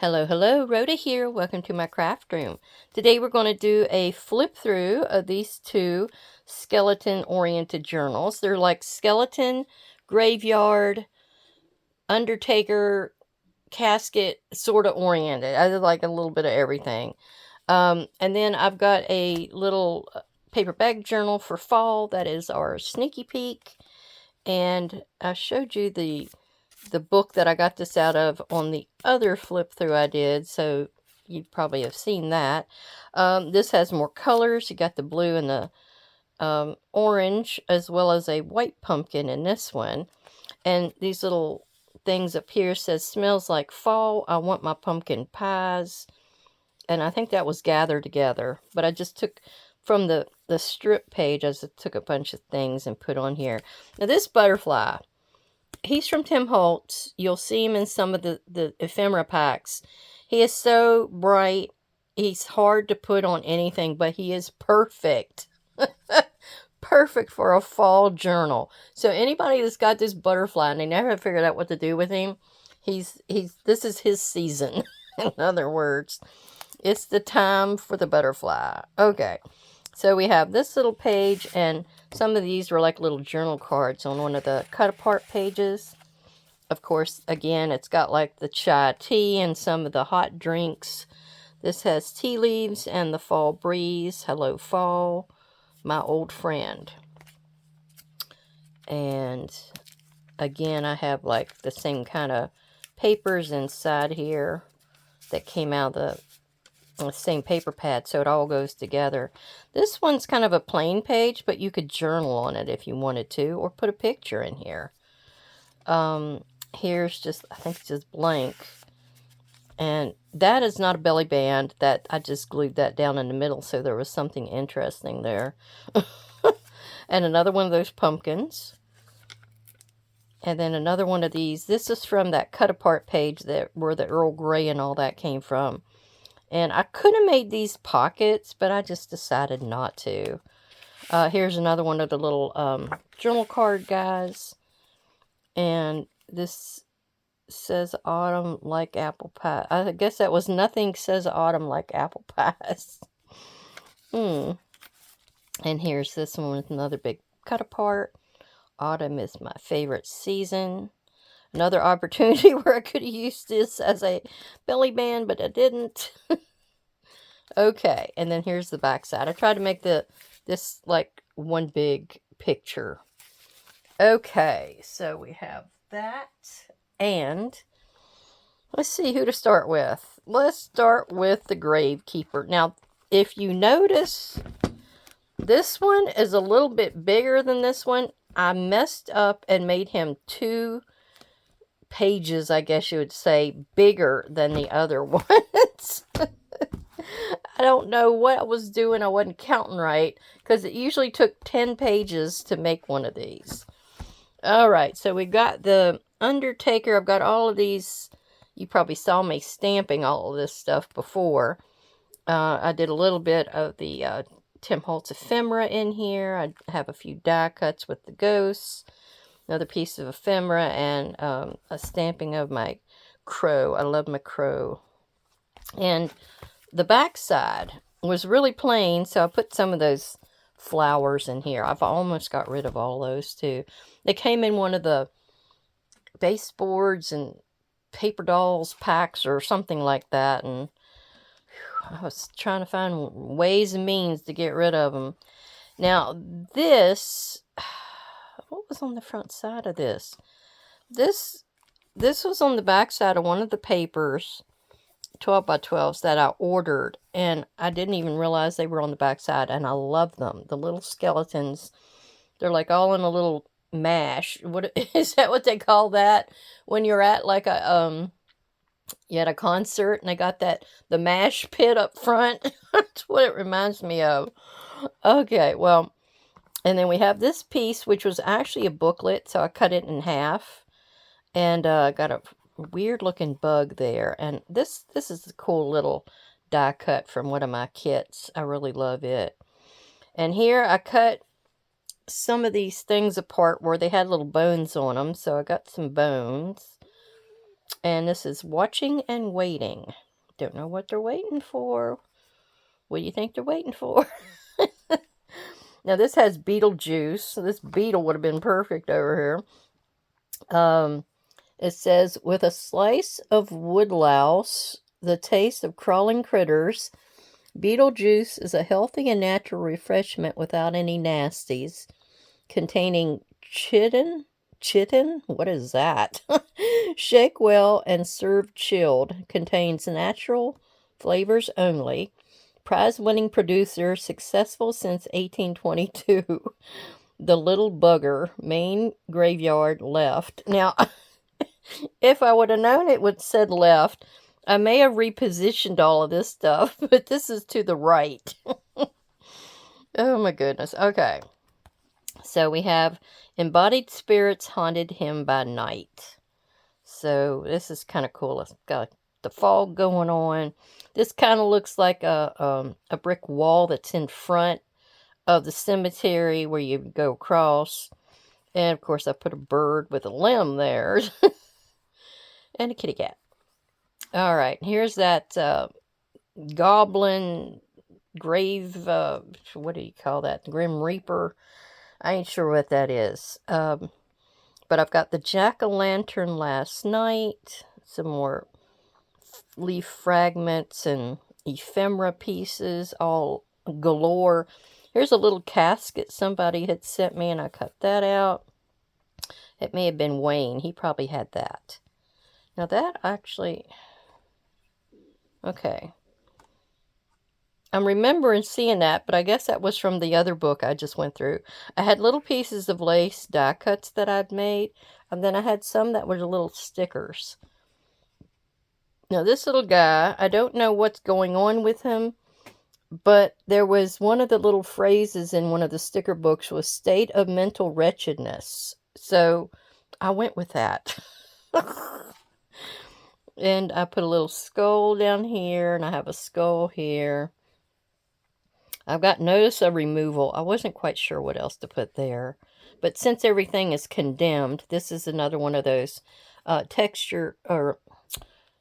Hello, hello, Rhoda here. Welcome to my craft room. Today we're going to do a flip through of these two skeleton-oriented journals. They're like skeleton, graveyard, undertaker, casket sort of oriented. I like a little bit of everything. And then I've got a little paper bag journal for fall. That is our sneaky peek. And I showed you the book that I got this out of on the other flip through I did, so you probably have seen that. This has more colors. You got the blue and the orange, as well as a white pumpkin in this one. And these little things up here says, smells like fall. I want my pumpkin pies. And I think that was gathered together. But I just took from the strip page, I just took a bunch of things and put on here. Now this butterfly, he's from Tim Holtz. You'll see him in some of the ephemera packs. He is so bright. He's hard to put on anything, but he is perfect. Perfect for a fall journal. So anybody that's got this butterfly and they never have figured out what to do with him, this is his season. In other words, it's the time for the butterfly. Okay. So we have this little page, and some of these were like little journal cards on one of the cut apart pages. Of course, again, it's got like the chai tea and some of the hot drinks. This has tea leaves and the fall breeze. Hello, fall, my old friend. And again, I have like the same kind of papers inside here that came out of the same paper pad, so it all goes together. This one's kind of a plain page, but you could journal on it if you wanted to, or put a picture in here. Here's just, I think it's just blank. And that is not a belly band. That I just glued that down in the middle, so there was something interesting there. And another one of those pumpkins. And then another one of these. This is from that cut apart page where the Earl Grey and all that came from. And I could have made these pockets, but I just decided not to. Here's another one of the little journal card guys. And this says autumn like apple pie. I guess that was nothing says autumn like apple pies. And here's this one with another big cut apart. Autumn is my favorite season. Another opportunity where I could have used this as a belly band, but I didn't. Okay, and then here's the back side. I tried to make this like one big picture. Okay, so we have that. And let's see who to start with. Let's start with the Gravekeeper. Now, if you notice, this one is a little bit bigger than this one. I messed up and made him 2 pages, I guess you would say, bigger than the other ones. I don't know what I was doing. I wasn't counting right, because it usually took 10 pages to make one of these. Alright, so we got the Undertaker. I've got all of these. You probably saw me stamping all of this stuff before. I did a little bit of the Tim Holtz ephemera in here. I have a few die cuts with the ghosts. Another piece of ephemera, and a stamping of my crow. I love my crow. And the back side was really plain, so I put some of those flowers in here. I've almost got rid of all those too. They came in one of the baseboards and paper dolls packs or something like that, and I was trying to find ways and means to get rid of them. Now this, what was on the front side of this? This was on the back side of one of the papers, 12 by 12s that I ordered, and I didn't even realize they were on the back side, and I love them. The little skeletons, they're like all in a little mash. What is that, what they call that when you're at like a you at a concert and they got the mash pit up front? That's what it reminds me of. Okay, well, and then we have this piece, which was actually a booklet, so I cut it in half, and got a weird looking bug there. And this is a cool little die cut from one of my kits. I really love it. And here I cut some of these things apart where they had little bones on them, so I got some bones. And this is Watching and Waiting. Don't know what they're waiting for. What do you think they're waiting for? Now, this has Beetlejuice. So this beetle would have been perfect over here. It says, with a slice of woodlouse, the taste of crawling critters, Beetlejuice is a healthy and natural refreshment without any nasties, containing chitin? What is that? Shake well and serve chilled. Contains natural flavors only. Prize-winning producer, successful since 1822. The Little Bugger, Maine Graveyard, left. Now, if I would have known it would said left, I may have repositioned all of this stuff, but this is to the right. Oh my goodness. Okay. So we have Embodied Spirits Haunted Him by Night. So this is kind of cool. It's got the fog going on. This kind of looks like a brick wall that's in front of the cemetery where you go across. And of course I put a bird with a limb there. And a kitty cat. All right, here's that goblin grave, what do you call that? The Grim Reaper. I ain't sure what that is. But I've got the jack-o'-lantern last night. Some more leaf fragments and ephemera pieces, all galore. Here's a little casket somebody had sent me, and I cut that out. It may have been Wayne. He probably had that. Now that actually... Okay. I'm remembering seeing that, but I guess that was from the other book I just went through. I had little pieces of lace die cuts that I'd made, and then I had some that were little stickers. Now, this little guy, I don't know what's going on with him, but there was one of the little phrases in one of the sticker books was state of mental wretchedness. So I went with that. And I put a little skull down here, and I have a skull here. I've got notice of removal. I wasn't quite sure what else to put there. But since everything is condemned, this is another one of those texture, or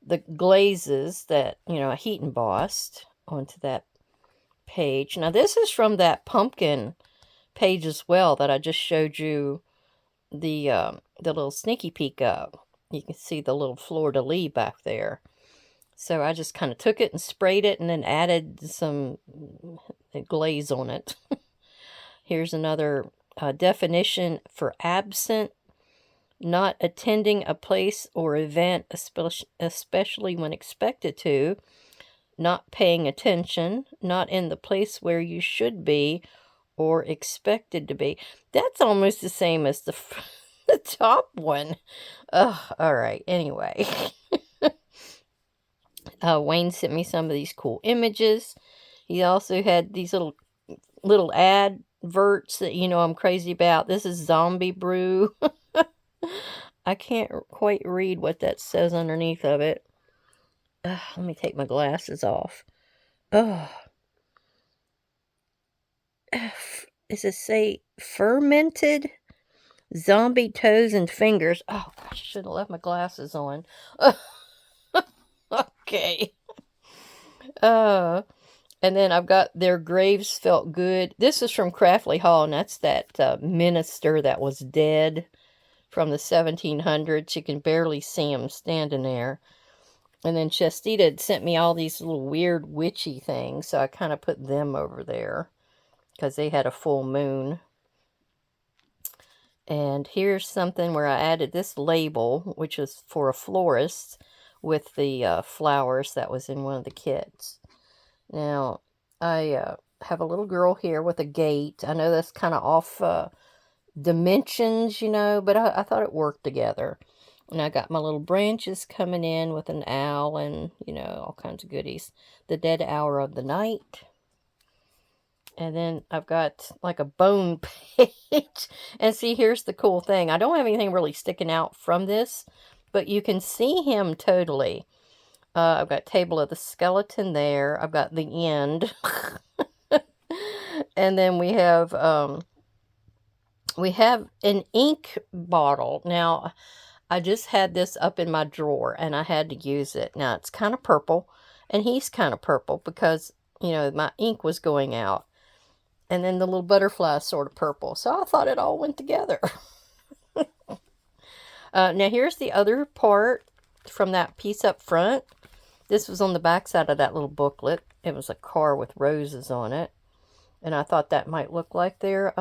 the glazes that, I heat embossed onto that page. Now, this is from that pumpkin page as well that I just showed you the little sneaky peek of. You can see the little fleur-de-lis back there. So I just kind of took it and sprayed it and then added some glaze on it. Here's another definition for absent: not attending a place or event, especially when expected to, not paying attention, not in the place where you should be or expected to be. That's almost the same as the top one. Oh, all right. Anyway. Wayne sent me some of these cool images. He also had these little adverts that I'm crazy about. This is Zombie Brew. I can't quite read what that says underneath of it. Let me take my glasses off. Oh. Does it say fermented zombie toes and fingers? Oh, gosh, I should have left my glasses on. Okay. And then I've got Their Graves Felt Good. This is from Craftley Hall, and that's that minister that was dead from the 1700s. You can barely see him standing there. And then Chestita had sent me all these little weird witchy things, so I kind of put them over there because they had a full moon. And here's something where I added this label, which is for a florist, with the flowers that was in one of the kits. Now, I have a little girl here with a gate. I know that's kind of off dimensions, but I thought it worked together. And I got my little branches coming in with an owl and, all kinds of goodies. The dead hour of the night. And then I've got like a bone page. And see, here's the cool thing. I don't have anything really sticking out from this, but you can see him totally. I've got Table of the Skeleton there. I've got the end. And then we have an ink bottle. Now, I just had this up in my drawer and I had to use it. Now it's kind of purple and he's kind of purple because, you know, my ink was going out. And then the little butterfly is sort of purple. So I thought it all went together. Now here's the other part from that piece up front. This was on the back side of that little booklet. It was a car with roses on it. And I thought that might look like their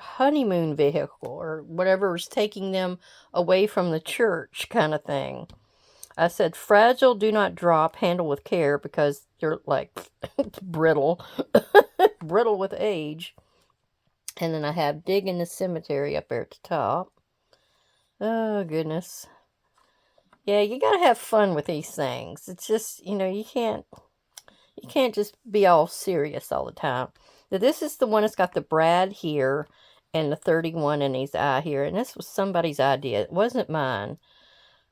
honeymoon vehicle or whatever was taking them away from the church kind of thing. I said, fragile, do not drop, handle with care, because they're like brittle, brittle with age. And then I have dig in the cemetery up there at the top. Oh, goodness. Yeah, you gotta have fun with these things. It's just, you know, you can't just be all serious all the time. Now, this is the one that's got the Brad here and the 31 in his eye here. And this was somebody's idea. It wasn't mine.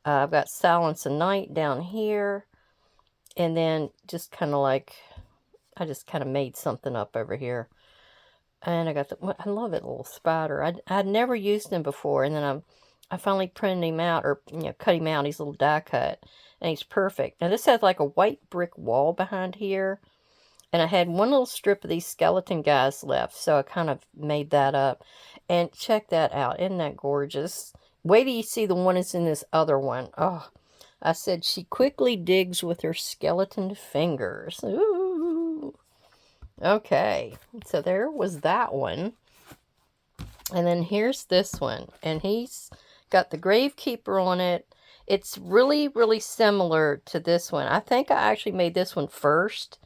I've got Silence of Night down here. And then just kind of like, I just kind of made something up over here. And I got the, I love it, little spider. I'd never used him before. And then I finally printed him out, or, you know, cut him out. He's a little die cut. And he's perfect. Now, this has like a white brick wall behind here. And I had one little strip of these skeleton guys left. So I kind of made that up. And check that out. Isn't that gorgeous? Wait till you see the one that's in this other one. Oh, I said she quickly digs with her skeleton fingers. Ooh. Okay. So there was that one. And then here's this one. And he's got the gravekeeper on it. It's really, really similar to this one. I think I actually made this one first,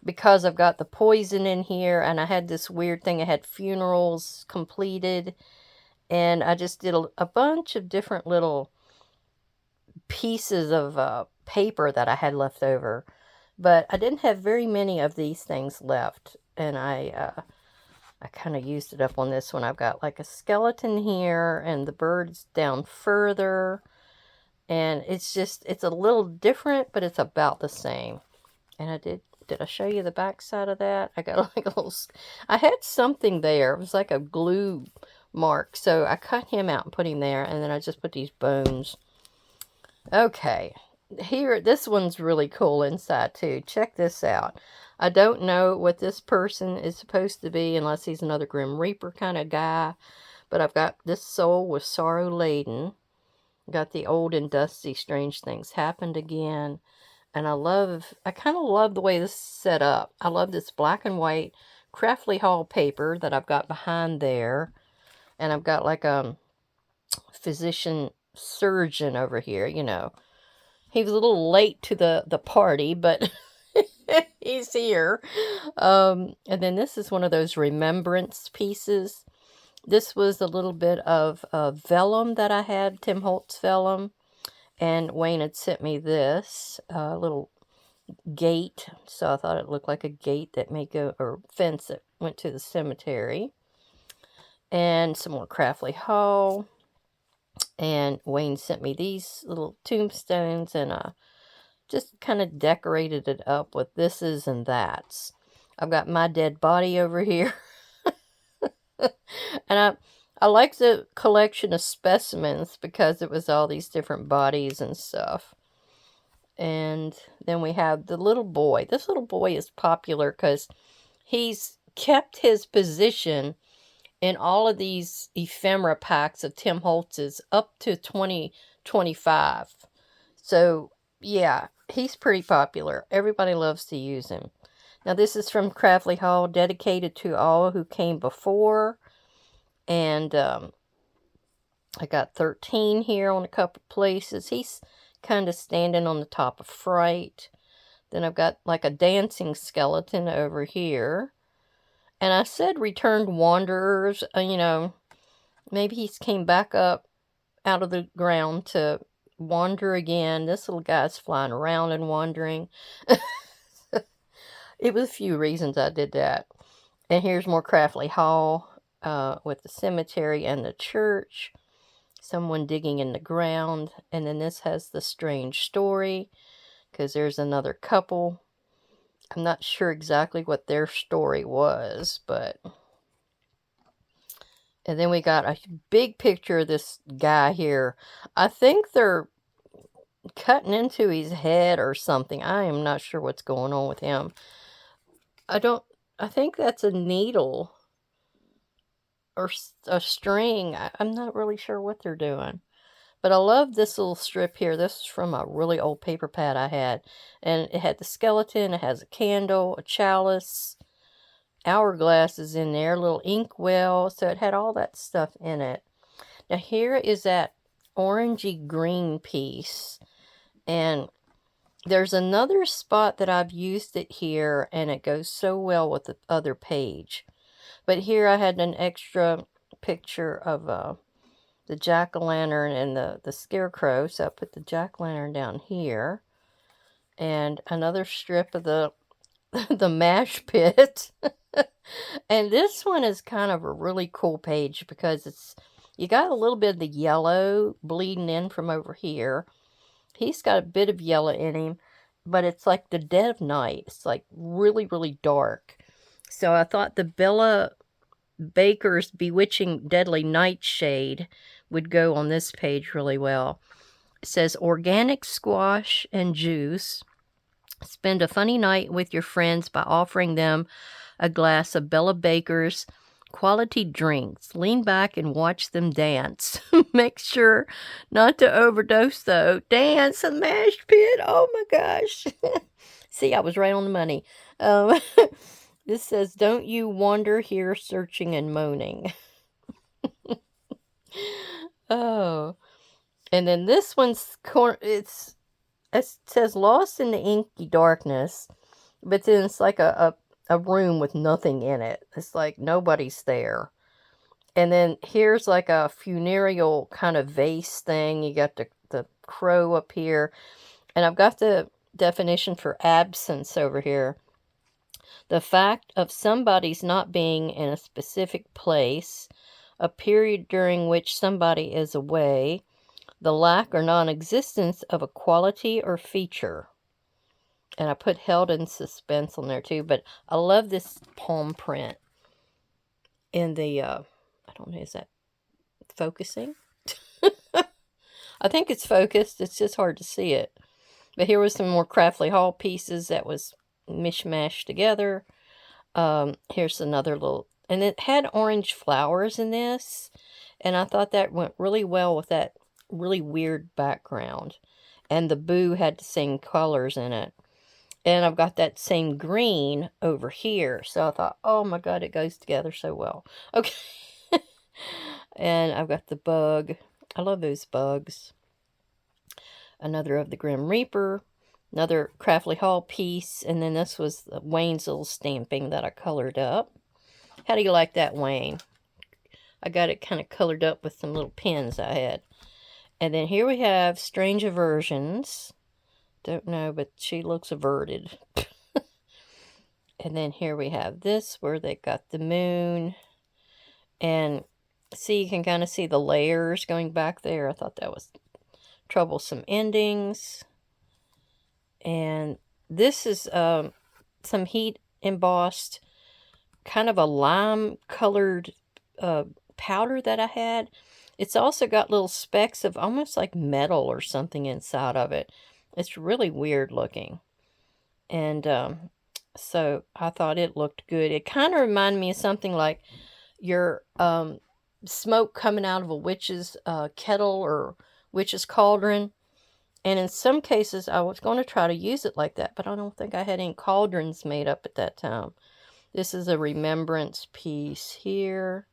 because I've got the poison in here, and I had this weird thing. I had funerals completed, and I just did a bunch of different little pieces of paper that I had left over. But I didn't have very many of these things left, and I kind of used it up on this one. I've got like a skeleton here, and the bird's down further, and it's a little different, but it's about the same. And I did I show you the back side of that? I got like a little, I had something there. It was like a glue mark. So I cut him out and put him there. And then I just put these bones. Okay. Here, this one's really cool inside too. Check this out. I don't know what this person is supposed to be unless he's another Grim Reaper kind of guy. But I've got this soul with sorrow laden. Got the old and dusty strange things happened again. And I kind of love the way this is set up. I love this black and white Craftly Hall paper that I've got behind there. And I've got like a physician surgeon over here, you know. He was a little late to the party, but he's here. And then this is one of those remembrance pieces. This was a little bit of vellum that I had, Tim Holtz vellum. And Wayne had sent me this little gate. So I thought it looked like a gate that may go, or fence that went to the cemetery. And some more Craftly Hall. And Wayne sent me these little tombstones, and just kind of decorated it up with thises and that's. I've got my dead body over here. And I like the collection of specimens because it was all these different bodies and stuff. And then we have the little boy. This little boy is popular because he's kept his position in all of these ephemera packs of Tim Holtz's up to 2025. So, yeah, he's pretty popular. Everybody loves to use him. Now, this is from Craftly Hall, dedicated to all who came before. And I got 13 here on a couple places. He's kind of standing on the top of Fright. Then I've got like a dancing skeleton over here. And I said returned wanderers. You know, maybe he's came back up out of the ground to wander again. This little guy's flying around and wandering. It was a few reasons I did that. And here's more Craftly Hall with the cemetery and the church. Someone digging in the ground. And then this has the strange story, because there's another couple. I'm not sure exactly what their story was, but And then we got a big picture of this guy here. I think they're cutting into his head or something. I am not sure what's going on with him. I think that's a needle or a string. I'm not really sure what they're doing. But I love this little strip here. This is from a really old paper pad I had. And it had the skeleton. It has a candle, a chalice, hourglass is in there, a little ink well. So it had all that stuff in it. Now here is that orangey green piece. And there's another spot that I've used it here. And it goes so well with the other page. But here I had an extra picture of the jack-o'-lantern and the scarecrow. So I put the jack-o'-lantern down here. And another strip of the the mash pit. And this one is kind of a really cool page because you got a little bit of the yellow bleeding in from over here. He's got a bit of yellow in him, but it's like the dead of night. It's like really, really dark. So I thought the Bella Baker's Bewitching Deadly Nightshade would go on this page really well. It says, organic squash and juice. Spend a funny night with your friends by offering them a glass of Bella Baker's quality drinks. Lean back and watch them dance. Make sure not to overdose, though. Dance in the mash pit. Oh, my gosh. See, I was right on the money. This says, don't you wander here searching and moaning. Oh. And then this one's, it says lost in the inky darkness, but then it's like a room with nothing in it. It's like nobody's there. And then here's like a funereal kind of vase thing. You got the crow up here. And I've got the definition for absence over here. The fact of somebody's not being in a specific place, a period during which somebody is away, the lack or non-existence of a quality or feature. And I put held in suspense on there too, but I love this palm print in the, I don't know, is that focusing? I think it's focused, it's just hard to see it. But here was some more Craftley Hall pieces that was mishmashed together. Here's another little, and it had orange flowers in this, and I thought that went really well with that really weird background. And the boo had the same colors in it. And I've got that same green over here. So I thought, oh my God, it goes together so well. Okay. And I've got the bug. I love those bugs. Another of the Grim Reaper. Another Craftley Hall piece. And then this was Wayne's little stamping that I colored up. How do you like that, Wayne? I got it kind of colored up with some little pins I had. And then here we have Strange Aversions. Don't know, but she looks averted. And then here we have this where they got the moon. And see, you can kind of see the layers going back there. I thought that was Troublesome Endings. And this is some heat embossed, kind of a lime colored powder that I had. It's also got little specks of almost like metal or something inside of it. It's really weird looking. And so I thought it looked good. It kind of reminded me of something like your smoke coming out of a witch's kettle or witch's cauldron. And in some cases, I was going to try to use it like that, but I don't think I had any cauldrons made up at that time. This is a remembrance piece here.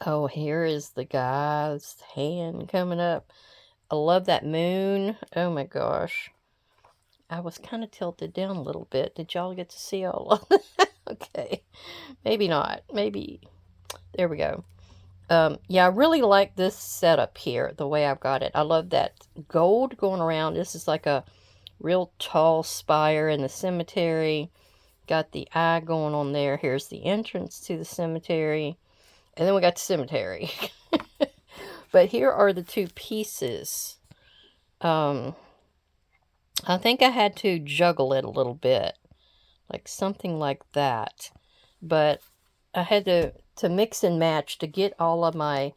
Oh, here is the guy's hand coming up. I love that moon. Oh my gosh. I was kind of tilted down a little bit. Did y'all get to see all of that? Okay. Maybe not. Maybe. There we go. Yeah, I really like this setup here, the way I've got it. I love that gold going around. This is like a real tall spire in the cemetery. Got the eye going on there. Here's the entrance to the cemetery. And then we got the cemetery. But here are the two pieces. I think I had to juggle it a little bit. Like something like that. But I had to to mix and match to get all of my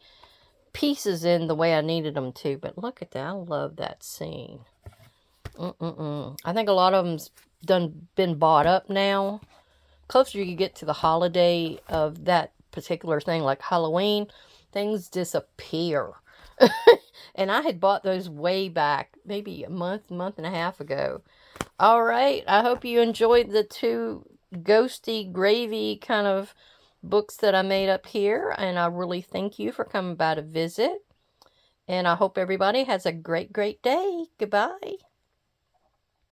pieces in the way I needed them to. But look at that. I love that scene. I think a lot of them's been bought up now. Closer you get to the holiday of that particular thing, like Halloween, things disappear. And I had bought those way back, maybe a month and a half ago. All right, I hope you enjoyed the 2 ghosty, gravy kind of books that I made up here. And I really thank you for coming by to visit. And I hope everybody has a great, great day. Goodbye.